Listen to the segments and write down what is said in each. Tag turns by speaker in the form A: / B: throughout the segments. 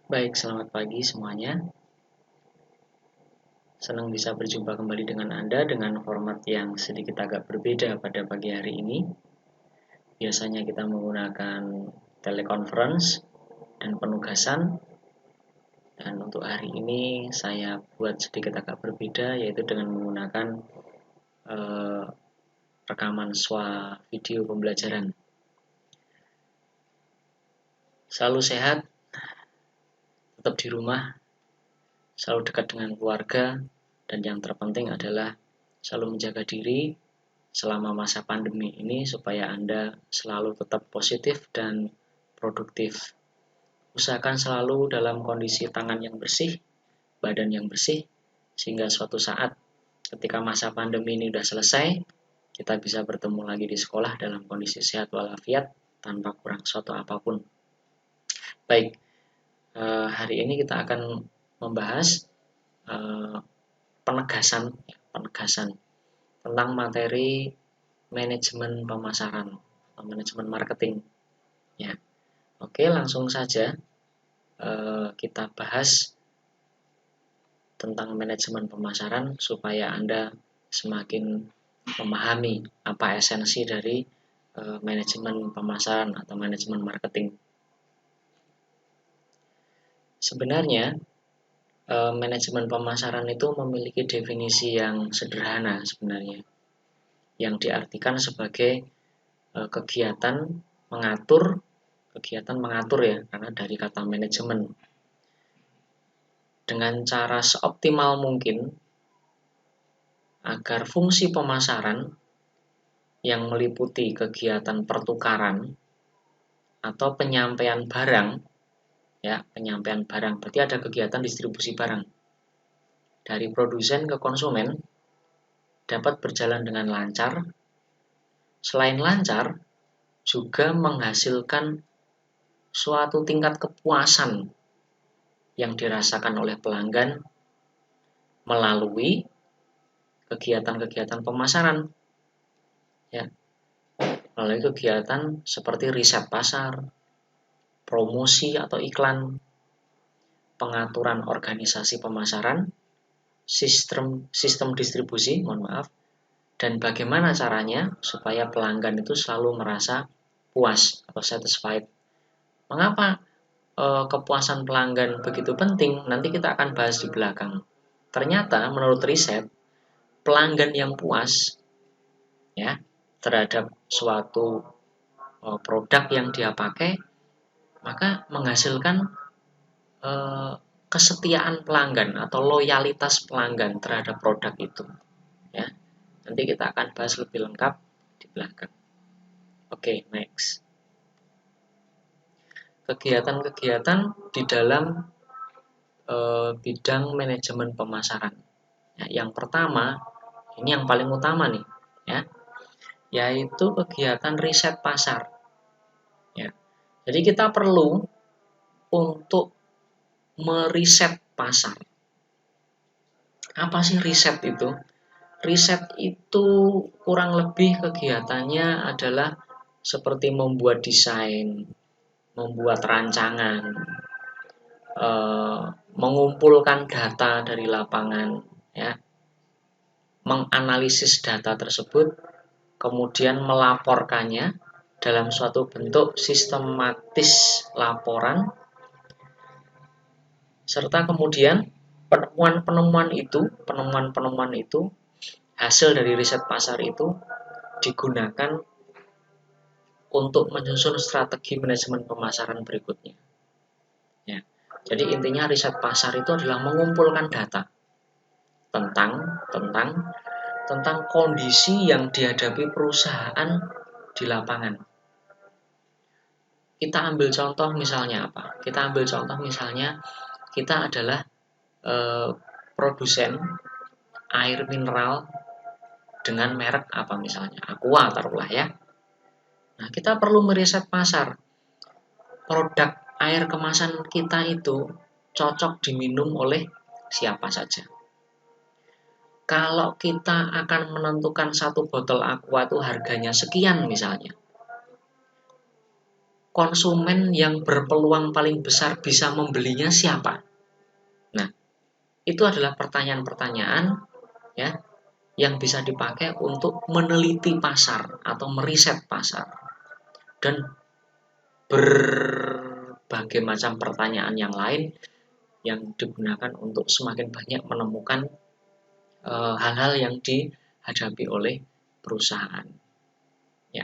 A: Baik, selamat pagi semuanya. Senang bisa berjumpa kembali dengan Anda dengan format yang sedikit agak berbeda pada pagi hari ini. Biasanya kita menggunakan teleconference dan penugasan. Dan untuk hari ini saya buat sedikit agak berbeda, yaitu dengan menggunakan eh, rekaman video pembelajaran. Selalu sehat, tetap di rumah, selalu dekat dengan keluarga, dan yang terpenting adalah selalu menjaga diri selama masa pandemi ini supaya Anda selalu tetap positif dan produktif. Usahakan selalu dalam kondisi tangan yang bersih, badan yang bersih, sehingga suatu saat ketika masa pandemi ini sudah selesai, kita bisa bertemu lagi di sekolah dalam kondisi sehat walafiat tanpa kurang suatu apapun. Baik, hari ini kita akan membahas penegasan tentang materi manajemen pemasaran atau manajemen marketing. Ya, oke, langsung saja kita bahas tentang manajemen pemasaran supaya Anda semakin memahami apa esensi dari manajemen pemasaran atau manajemen marketing. Sebenarnya manajemen pemasaran itu memiliki definisi yang sederhana sebenarnya, yang diartikan sebagai kegiatan mengatur ya, karena dari kata manajemen, dengan cara seoptimal mungkin agar fungsi pemasaran yang meliputi kegiatan pertukaran atau penyampaian barang, ya, penyampaian barang berarti ada kegiatan distribusi barang dari produsen ke konsumen dapat berjalan dengan lancar. Selain lancar, juga menghasilkan suatu tingkat kepuasan yang dirasakan oleh pelanggan melalui kegiatan-kegiatan pemasaran, ya, melalui kegiatan seperti riset pasar, promosi atau iklan, pengaturan organisasi pemasaran, sistem distribusi, dan bagaimana caranya supaya pelanggan itu selalu merasa puas atau satisfied. Mengapa kepuasan pelanggan begitu penting? Nanti kita akan bahas di belakang. Ternyata menurut riset, pelanggan yang puas ya terhadap suatu produk yang dia pakai, maka menghasilkan kesetiaan pelanggan atau loyalitas pelanggan terhadap produk itu. Ya, nanti kita akan bahas lebih lengkap di belakang. Oke, next. Kegiatan-kegiatan di dalam bidang manajemen pemasaran. Ya, yang pertama, ini yang paling utama nih, ya, yaitu kegiatan riset pasar. Ya, jadi kita perlu untuk meriset pasar. Apa sih riset itu? Riset itu kurang lebih kegiatannya adalah seperti membuat desain, membuat rancangan, mengumpulkan data dari lapangan, ya, menganalisis data tersebut, kemudian melaporkannya dalam suatu bentuk sistematis laporan, serta kemudian penemuan-penemuan itu, hasil dari riset pasar itu digunakan untuk menyusun strategi manajemen pemasaran berikutnya. Ya. Jadi intinya riset pasar itu adalah mengumpulkan data tentang kondisi yang dihadapi perusahaan di lapangan. Kita ambil contoh misalnya apa? Kita ambil contoh misalnya kita adalah produsen air mineral dengan merek apa misalnya? Aqua taruhlah ya. Nah, kita perlu meriset pasar. Produk air kemasan kita itu cocok diminum oleh siapa saja. Kalau kita akan menentukan satu botol Aqua itu harganya sekian misalnya, konsumen yang berpeluang paling besar bisa membelinya siapa? Nah, itu adalah pertanyaan-pertanyaan ya yang bisa dipakai untuk meneliti pasar atau meriset pasar. Dan berbagai macam pertanyaan yang lain yang digunakan untuk semakin banyak menemukan hal-hal yang dihadapi oleh perusahaan. Ya,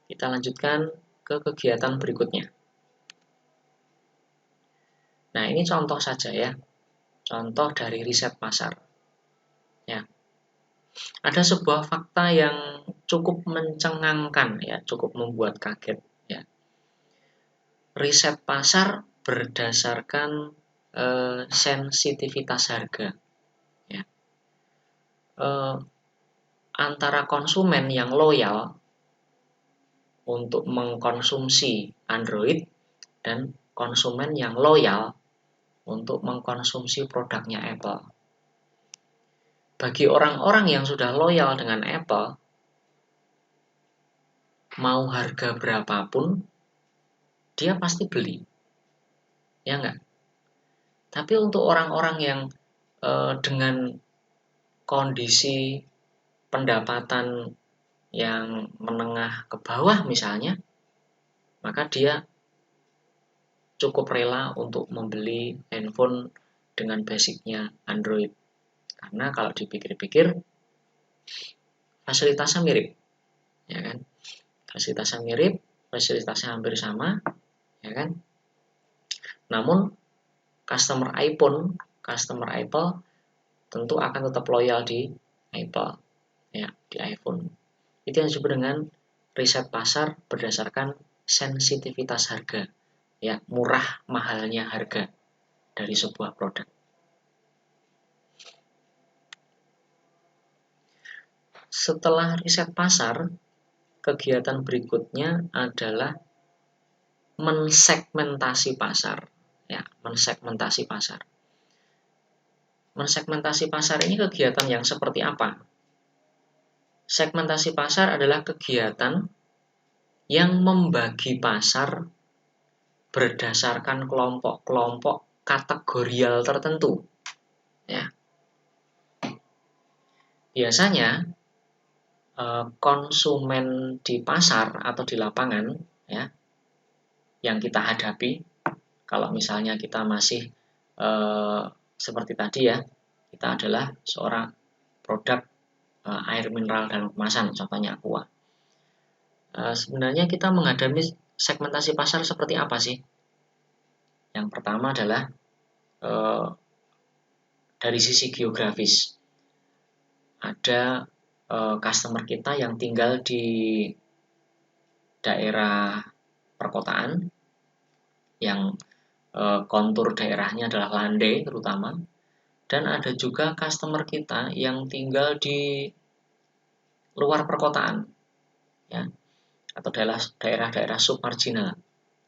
A: kita lanjutkan ke kegiatan berikutnya. Nah, ini contoh saja ya, contoh dari riset pasar. Ya, ada sebuah fakta yang cukup mencengangkan ya, cukup membuat kaget ya. Riset pasar berdasarkan sensitivitas harga. Ya. Antara konsumen yang loyal untuk mengkonsumsi Android dan konsumen yang loyal untuk mengkonsumsi produknya Apple. Bagi orang-orang yang sudah loyal dengan Apple, mau harga berapapun, dia pasti beli. Ya enggak? Tapi untuk orang-orang yang dengan kondisi pendapatan yang menengah ke bawah misalnya, maka dia cukup rela untuk membeli handphone dengan basicnya Android. Karena kalau dipikir-pikir, fasilitasnya mirip, ya kan? Fasilitasnya mirip, fasilitasnya hampir sama, ya kan? Namun customer iPhone, customer Apple tentu akan tetap loyal di Apple, ya, di iPhone. Itu yang disebut dengan riset pasar berdasarkan sensitivitas harga, ya, murah mahalnya harga dari sebuah produk. Setelah riset pasar, kegiatan berikutnya adalah mensegmentasi pasar, ya, mensegmentasi pasar. Mensegmentasi pasar ini kegiatan yang seperti apa? Segmentasi pasar adalah kegiatan yang membagi pasar berdasarkan kelompok-kelompok kategorial tertentu. Ya. Biasanya konsumen di pasar atau di lapangan, ya, yang kita hadapi, kalau misalnya kita masih seperti tadi ya, kita adalah seorang produk air mineral dalam kemasan, contohnya Aqua. Sebenarnya kita menghadapi segmentasi pasar seperti apa sih? Yang pertama adalah dari sisi geografis. Ada customer kita yang tinggal di daerah perkotaan, yang kontur daerahnya adalah landai terutama, dan ada juga customer kita yang tinggal di luar perkotaan, ya, atau daerah-daerah submarginal,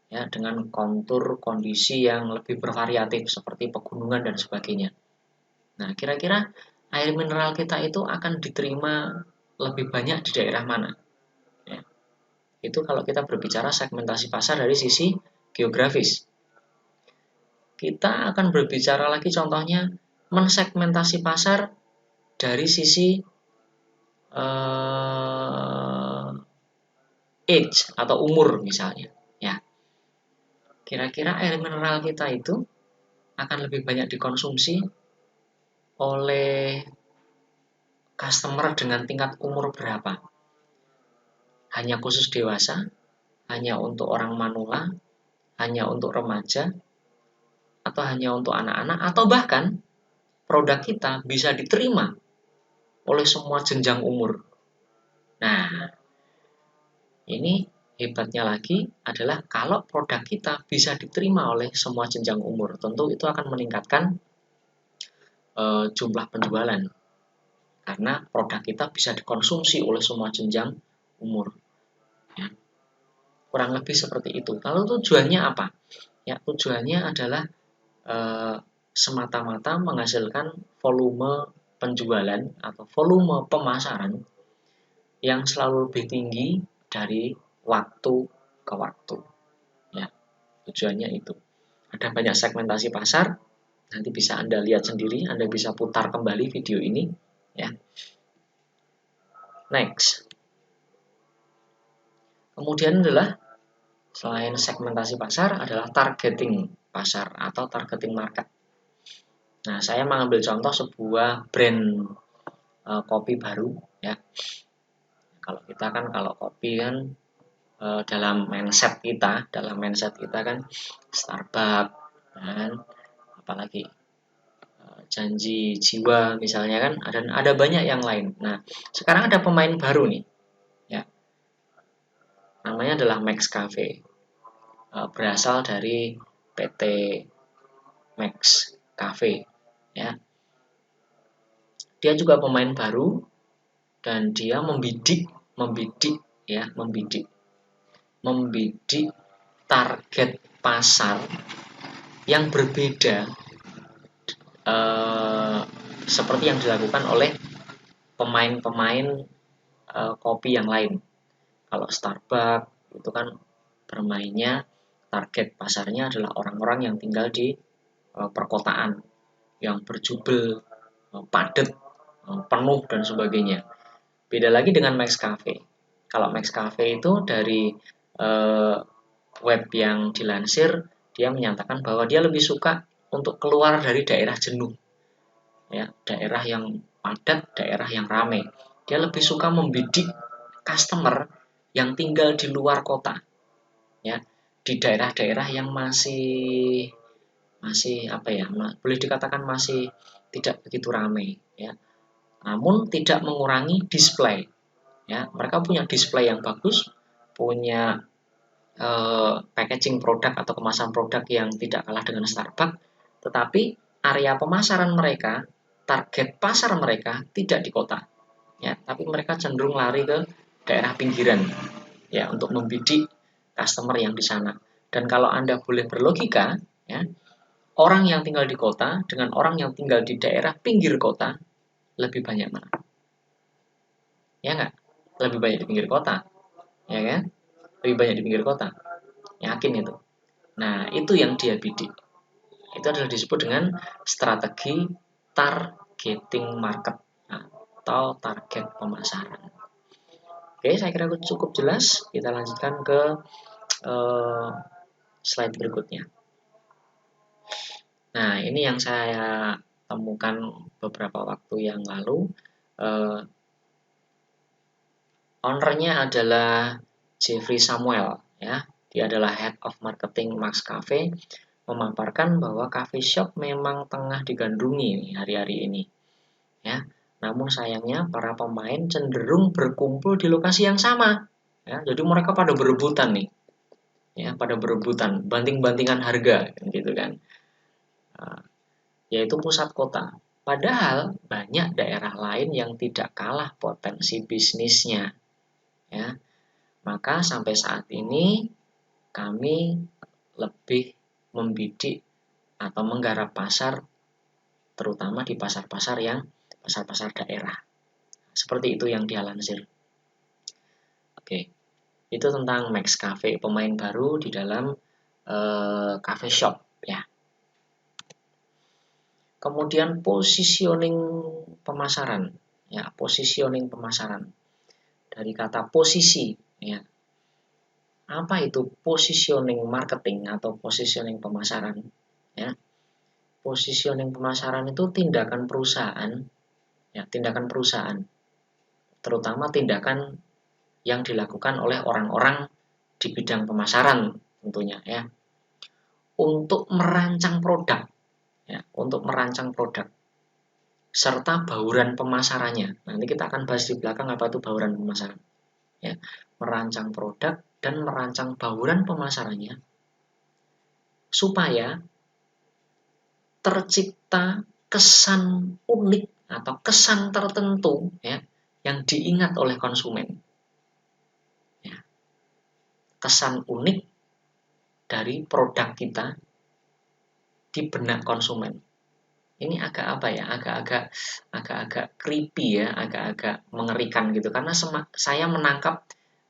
A: ya, dengan kontur kondisi yang lebih bervariatif seperti pegunungan dan sebagainya. Nah, kira-kira air mineral kita itu akan diterima lebih banyak di daerah mana? Ya. Itu kalau kita berbicara segmentasi pasar dari sisi geografis. Kita akan berbicara lagi contohnya mensegmentasi pasar dari sisi age atau umur misalnya. Ya. Kira-kira air mineral kita itu akan lebih banyak dikonsumsi oleh customer dengan tingkat umur berapa? Hanya khusus dewasa? Hanya untuk orang manula? Hanya untuk remaja? Atau hanya untuk anak-anak? Atau bahkan produk kita bisa diterima oleh semua jenjang umur. Nah, ini hebatnya lagi adalah kalau produk kita bisa diterima oleh semua jenjang umur, tentu itu akan meningkatkan jumlah penjualan. Karena produk kita bisa dikonsumsi oleh semua jenjang umur. Ya. Kurang lebih seperti itu. Lalu tujuannya apa? Ya, tujuannya adalah semata-mata menghasilkan volume penjualan atau volume pemasaran yang selalu lebih tinggi dari waktu ke waktu. Ya, tujuannya itu. Ada banyak segmentasi pasar. Nanti bisa Anda lihat sendiri, Anda bisa putar kembali video ini. Ya. Next. Kemudian adalah selain segmentasi pasar adalah targeting pasar atau targeting market. Nah, saya mengambil contoh sebuah brand kopi baru. Ya. Kalau kita kan kalau kopi kan dalam mindset kita kan Starbucks dan apalagi janji jiwa misalnya kan ada banyak yang lain. Nah, sekarang ada pemain baru nih, ya, namanya adalah Max Cafe, berasal dari PT Max Cafe, ya. Dia juga pemain baru dan dia membidik target pasar yang berbeda seperti yang dilakukan oleh pemain-pemain kopi yang lain. Kalau Starbucks itu kan bermainnya target pasarnya adalah orang-orang yang tinggal di perkotaan yang berjubel, padat, penuh dan sebagainya. Beda lagi dengan Max Cafe. Kalau Max Cafe itu dari web yang dilansir, dia menyatakan bahwa dia lebih suka untuk keluar dari daerah jenuh, ya, daerah yang padat, daerah yang ramai. Dia lebih suka membidik customer yang tinggal di luar kota, ya, di daerah-daerah yang masih apa ya, boleh dikatakan masih tidak begitu ramai, ya. Namun tidak mengurangi display, ya. Mereka punya display yang bagus, punya packaging produk atau kemasan produk yang tidak kalah dengan Starbucks, tetapi area pemasaran mereka, target pasar mereka tidak di kota, ya, tapi mereka cenderung lari ke daerah pinggiran, ya, untuk membidik customer yang di sana. Dan kalau Anda boleh berlogika, ya, orang yang tinggal di kota dengan orang yang tinggal di daerah pinggir kota lebih banyak mana? Ya nggak? Lebih banyak di pinggir kota, ya kan? Lebih banyak di pinggir kota. Yakin itu. Nah, itu yang dia bidik. Itu adalah disebut dengan strategi targeting market atau target pemasaran. Oke, saya kira cukup jelas. Kita lanjutkan ke slide berikutnya. Nah, ini yang saya temukan beberapa waktu yang lalu. Ownernya adalah Jeffrey Samuel, ya. Dia adalah Head of Marketing Max Cafe, memaparkan bahwa cafe shop memang tengah digandrungi hari-hari ini, ya. Namun sayangnya para pemain cenderung berkumpul di lokasi yang sama, ya. Jadi mereka pada berebutan nih, ya, pada berebutan, banting-bantingan harga, gitu kan, yaitu pusat kota. Padahal banyak daerah lain yang tidak kalah potensi bisnisnya, ya. Maka sampai saat ini kami lebih membidik atau menggarap pasar, terutama di pasar-pasar daerah. Seperti itu yang dia lansir. Oke, itu tentang Max Cafe, pemain baru di dalam cafe shop, ya. Kemudian positioning pemasaran, ya, positioning pemasaran dari kata posisi, ya. Apa itu positioning marketing atau positioning pemasaran? Ya, positioning pemasaran itu tindakan perusahaan, ya, tindakan perusahaan, terutama tindakan yang dilakukan oleh orang-orang di bidang pemasaran tentunya, ya, untuk merancang produk, ya, untuk merancang produk serta bauran pemasarannya. Nanti kita akan bahas di belakang apa itu bauran pemasaran, ya. Merancang produk dan merancang bauran pemasarannya supaya tercipta kesan unik atau kesan tertentu, ya, yang diingat oleh konsumen, ya. Kesan unik dari produk kita di benak konsumen. Ini agak apa ya? Agak-agak creepy, ya, agak-agak mengerikan gitu, karena saya menangkap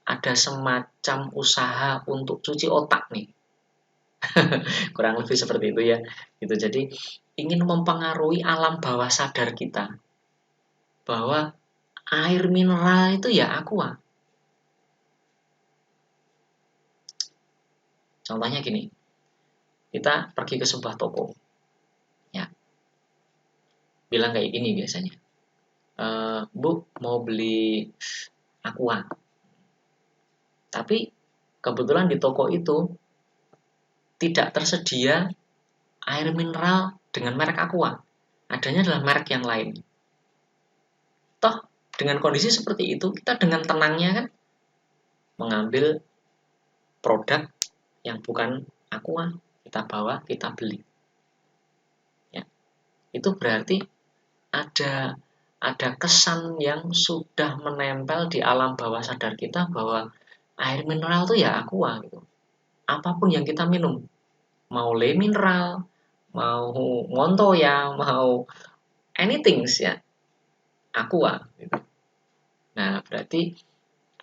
A: ada semacam usaha untuk cuci otak nih. Kurang lebih seperti itu ya. Gitu. Jadi ingin mempengaruhi alam bawah sadar kita bahwa air mineral itu ya aqua. Contohnya gini, kita pergi ke sebuah toko, ya, bilang kayak gini biasanya, Bu mau beli aqua, tapi kebetulan di toko itu tidak tersedia air mineral dengan merek aqua, adanya adalah merek yang lain. Toh dengan kondisi seperti itu kita dengan tenangnya kan mengambil produk yang bukan aqua, kita bawa, kita beli. Ya, itu berarti ada kesan yang sudah menempel di alam bawah sadar kita bahwa air mineral itu ya aqua gitu. Apapun yang kita minum, mau le mineral, mau ngonto ya, mau anything ya, aqua gitu. Nah, berarti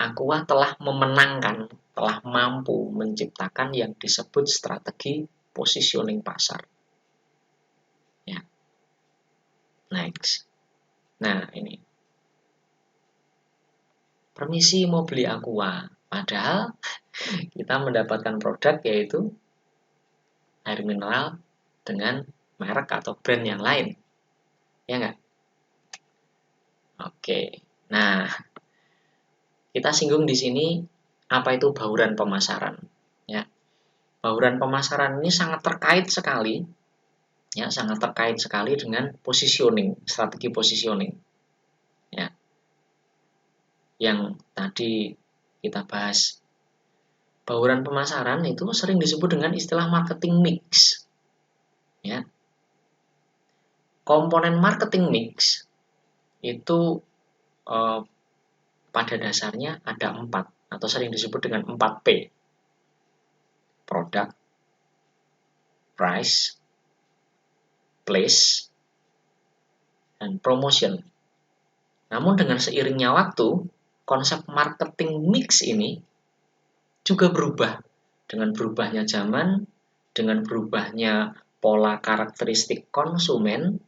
A: aqua telah memenangkan, telah mampu menciptakan yang disebut strategi positioning pasar. Ya. Next. Nah, ini. Permisi mau beli aqua. Padahal kita mendapatkan produk yaitu air mineral dengan merek atau brand yang lain. Ya enggak? Oke. Nah, kita singgung di sini apa itu bauran pemasaran. Ya. Bauran pemasaran ini sangat terkait sekali, ya, sangat terkait sekali dengan positioning, strategi positioning. Ya. Yang tadi kita bahas. Bauran pemasaran itu sering disebut dengan istilah marketing mix. Ya. Komponen marketing mix itu pada dasarnya ada 4 atau sering disebut dengan 4P. Product, price, place, dan promotion. Namun dengan seiringnya waktu, konsep marketing mix ini juga berubah. Dengan berubahnya zaman, dengan berubahnya pola karakteristik konsumen,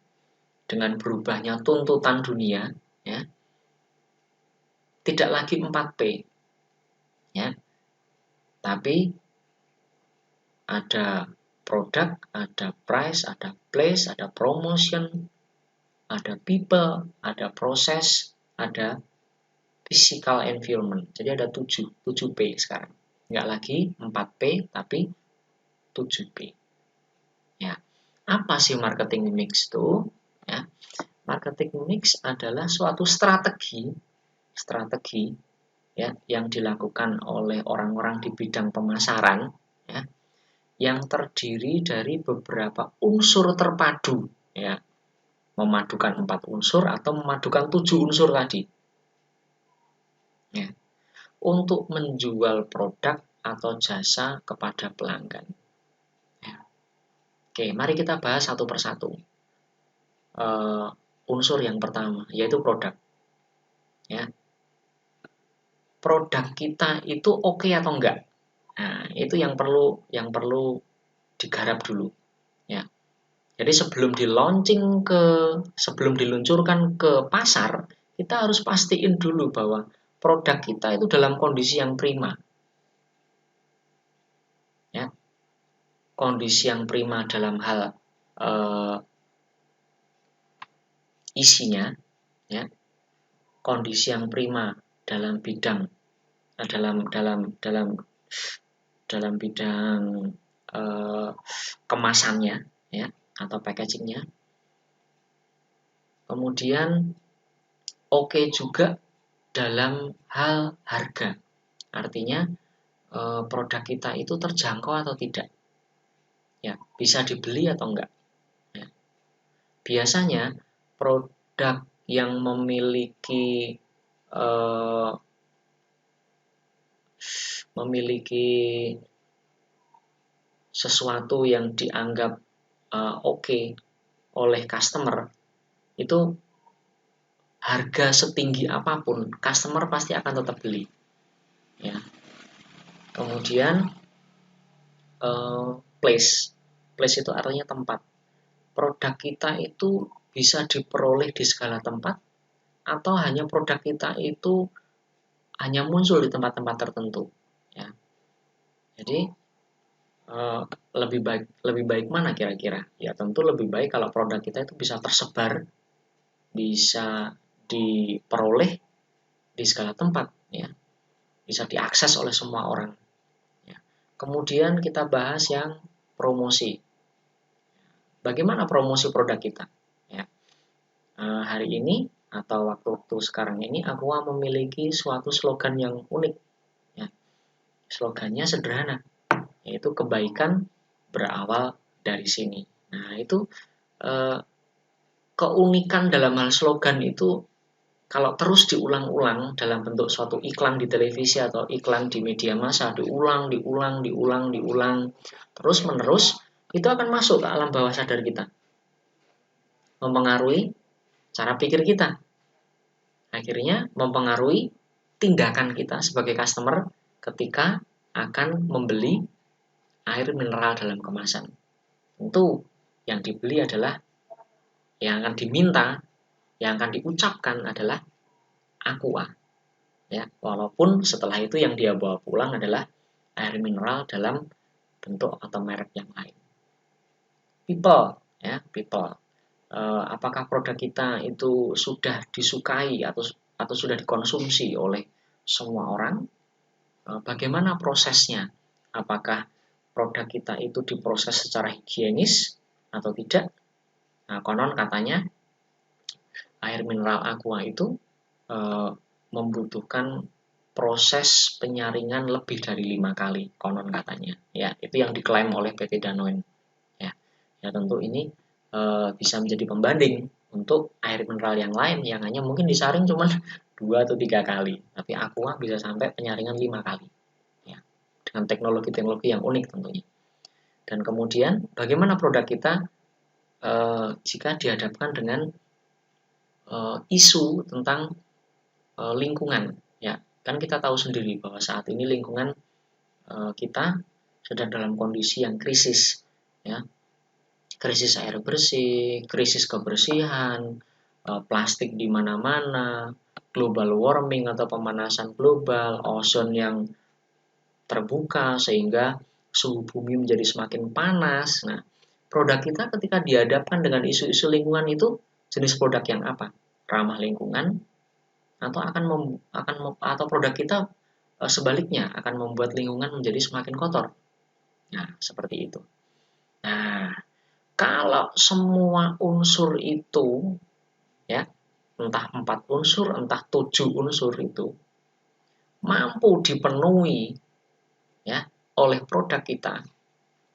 A: dengan berubahnya tuntutan dunia, ya, tidak lagi 4P, ya, tapi ada produk, ada price, ada place, ada promotion, ada people, ada proses, ada physical environment. Jadi ada 7P sekarang. Nggak lagi 4P, tapi 7P. Ya. Apa sih marketing mix itu? Ya. Marketing mix adalah suatu strategi ya, yang dilakukan oleh orang-orang di bidang pemasaran, ya, yang terdiri dari beberapa unsur terpadu, ya, memadukan 4 unsur atau memadukan 7 unsur tadi, ya, untuk menjual produk atau jasa kepada pelanggan. Ya. Oke, mari kita bahas satu persatu. Unsur yang pertama yaitu produk. Ya. Produk kita itu oke atau enggak? Nah, itu yang perlu digarap dulu. Ya. Jadi sebelum diluncurkan ke pasar, kita harus pastiin dulu bahwa produk kita itu dalam kondisi yang prima. Ya. Kondisi yang prima dalam hal isinya, ya, kondisi yang prima dalam bidang dalam bidang kemasannya, ya, atau packagingnya. Kemudian oke juga dalam hal harga, artinya produk kita itu terjangkau atau tidak, ya, bisa dibeli atau enggak. Ya. Biasanya produk yang memiliki sesuatu yang dianggap oke oleh customer, itu harga setinggi apapun customer pasti akan tetap beli. ya. Kemudian place. Place itu artinya tempat. Produk kita itu bisa diperoleh di segala tempat, atau hanya produk kita itu hanya muncul di tempat-tempat tertentu, ya. Jadi lebih baik mana kira-kira? Ya tentu lebih baik kalau produk kita itu bisa tersebar, bisa diperoleh di segala tempat, ya, bisa diakses oleh semua orang, ya. Kemudian kita bahas yang promosi. Bagaimana promosi produk kita, ya. Hari ini atau waktu sekarang ini Aqua memiliki suatu slogan yang unik, ya. Slogannya sederhana, yaitu kebaikan berawal dari sini. Nah, itu keunikan dalam hal slogan itu kalau terus diulang-ulang dalam bentuk suatu iklan di televisi atau iklan di media massa, diulang, terus-menerus, itu akan masuk ke alam bawah sadar kita, mempengaruhi cara pikir kita, akhirnya mempengaruhi tindakan kita sebagai customer ketika akan membeli air mineral dalam kemasan. Tentu yang dibeli adalah, yang akan diminta, yang akan diucapkan adalah Aqua, ya. Walaupun setelah itu yang dia bawa pulang adalah air mineral dalam bentuk atau merek yang lain. People, ya, people. Apakah produk kita itu sudah disukai atau sudah dikonsumsi oleh semua orang? Bagaimana prosesnya? Apakah produk kita itu diproses secara higienis atau tidak? Nah, konon katanya air mineral Aqua itu membutuhkan proses penyaringan lebih dari 5 kali, konon katanya. Ya, itu yang diklaim oleh PT Danone. Ya, ya tentu ini bisa menjadi pembanding untuk air mineral yang lain yang hanya mungkin disaring cuma 2 atau 3 kali, tapi Aqua bisa sampai penyaringan 5 kali. Ya, dengan teknologi-teknologi yang unik tentunya. Dan kemudian bagaimana produk kita jika dihadapkan dengan isu tentang lingkungan, ya. Kan kita tahu sendiri bahwa saat ini lingkungan kita sedang dalam kondisi yang krisis, ya. Krisis air bersih, krisis kebersihan, plastik di mana-mana, global warming atau pemanasan global, ozon yang terbuka sehingga suhu bumi menjadi semakin panas. Nah, produk kita ketika dihadapkan dengan isu-isu lingkungan itu jenis produk yang apa? Ramah lingkungan atau atau produk kita sebaliknya akan membuat lingkungan menjadi semakin kotor. Nah, seperti itu. Nah, kalau semua unsur itu, ya, entah 4 unsur, entah 7 unsur itu mampu dipenuhi, ya, oleh produk kita,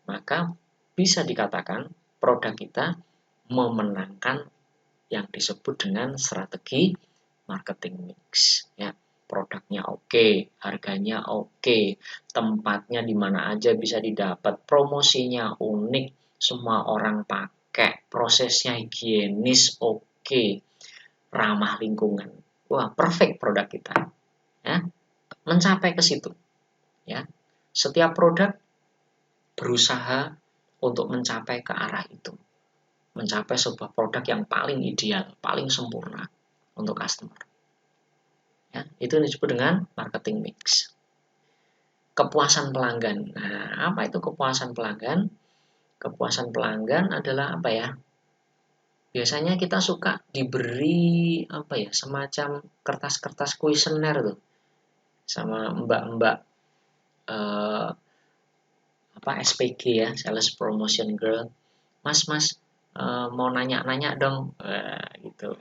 A: maka bisa dikatakan produk kita memenangkan yang disebut dengan strategi marketing mix, ya. Produknya oke, harganya oke, tempatnya di mana aja bisa didapat, promosinya unik, semua orang pakai, prosesnya higienis oke, ramah lingkungan. Wah, perfect produk kita, ya. Mencapai ke situ, ya. Setiap produk berusaha untuk mencapai ke arah itu, mencapai sebuah produk yang paling ideal, paling sempurna untuk customer. Ya, itu disebut dengan marketing mix. Kepuasan pelanggan. Nah, apa itu kepuasan pelanggan? Kepuasan pelanggan adalah apa ya? Biasanya kita suka diberi apa ya? Semacam kertas-kertas kuesioner tuh sama mbak-mbak SPG ya, sales promotion girl. Mas, mau nanya-nanya dong, gitu.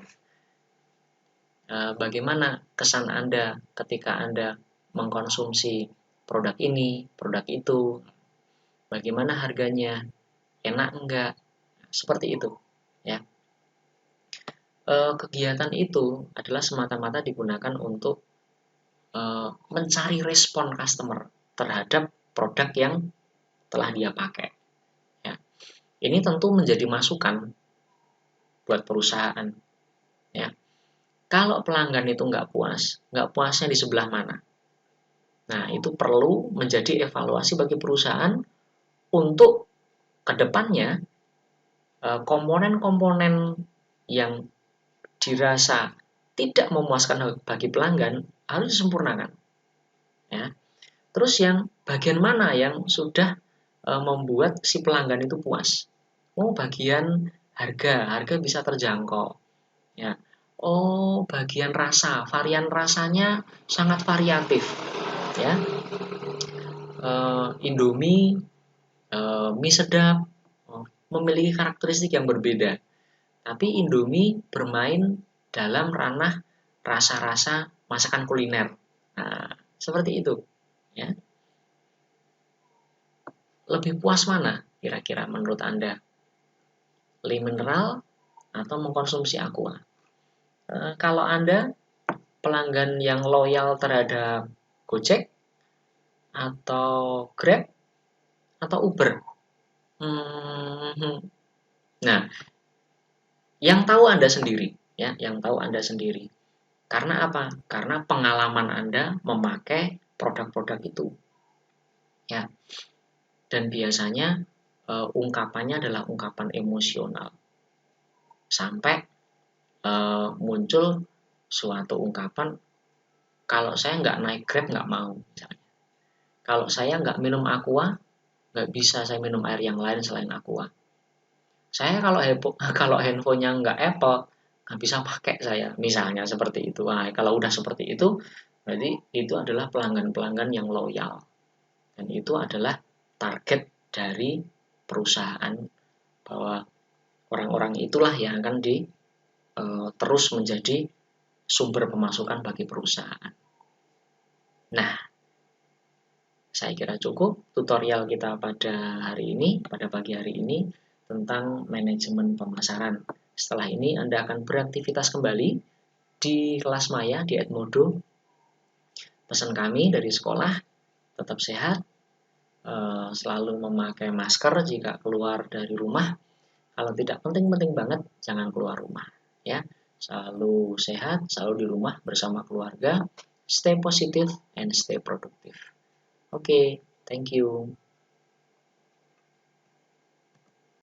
A: Bagaimana kesan Anda ketika Anda mengkonsumsi produk ini, produk itu, bagaimana harganya, enak enggak, seperti itu, ya. Kegiatan itu adalah semata-mata digunakan untuk mencari respon customer terhadap produk yang telah dia pakai, ya. Ini tentu menjadi masukan buat perusahaan, ya. Kalau pelanggan itu nggak puasnya di sebelah mana? Nah, itu perlu menjadi evaluasi bagi perusahaan untuk kedepannya komponen-komponen yang dirasa tidak memuaskan bagi pelanggan harus disempurnakan. Ya. Terus yang bagian mana yang sudah membuat si pelanggan itu puas? Oh, bagian harga bisa terjangkau. Ya. Oh, bagian rasa, varian rasanya sangat variatif. Ya, Indomie, mie sedap, memiliki karakteristik yang berbeda. Tapi Indomie bermain dalam ranah rasa-rasa masakan kuliner. Nah, seperti itu. Ya. Lebih puas mana kira-kira menurut Anda? Le mineral atau mengkonsumsi aqua? Kalau Anda pelanggan yang loyal terhadap Gojek atau Grab atau Uber? Nah, yang tahu Anda sendiri, ya, yang tahu Anda sendiri. Karena apa? Karena pengalaman Anda memakai produk-produk itu. Ya. Dan biasanya ungkapannya adalah ungkapan emosional. Sampai muncul suatu ungkapan, kalau saya nggak naik Grab nggak mau. Misalnya. Kalau saya nggak minum Aqua, nggak bisa saya minum air yang lain selain Aqua. Saya kalau handphonenya nggak Apple, nggak bisa pakai saya. Misalnya seperti itu. Nah, kalau udah seperti itu, berarti itu adalah pelanggan-pelanggan yang loyal. Dan itu adalah target dari perusahaan, bahwa orang-orang itulah yang akan terus menjadi sumber pemasukan bagi perusahaan. Nah, saya kira cukup tutorial kita pada pagi hari ini tentang manajemen pemasaran. Setelah ini Anda akan beraktivitas kembali di kelas maya di Edmodo. Pesan kami dari sekolah, tetap sehat, selalu memakai masker jika keluar dari rumah. Kalau tidak penting-penting banget, jangan keluar rumah. Ya, selalu sehat, selalu di rumah bersama keluarga. Stay positive and stay productive. Oke, thank you.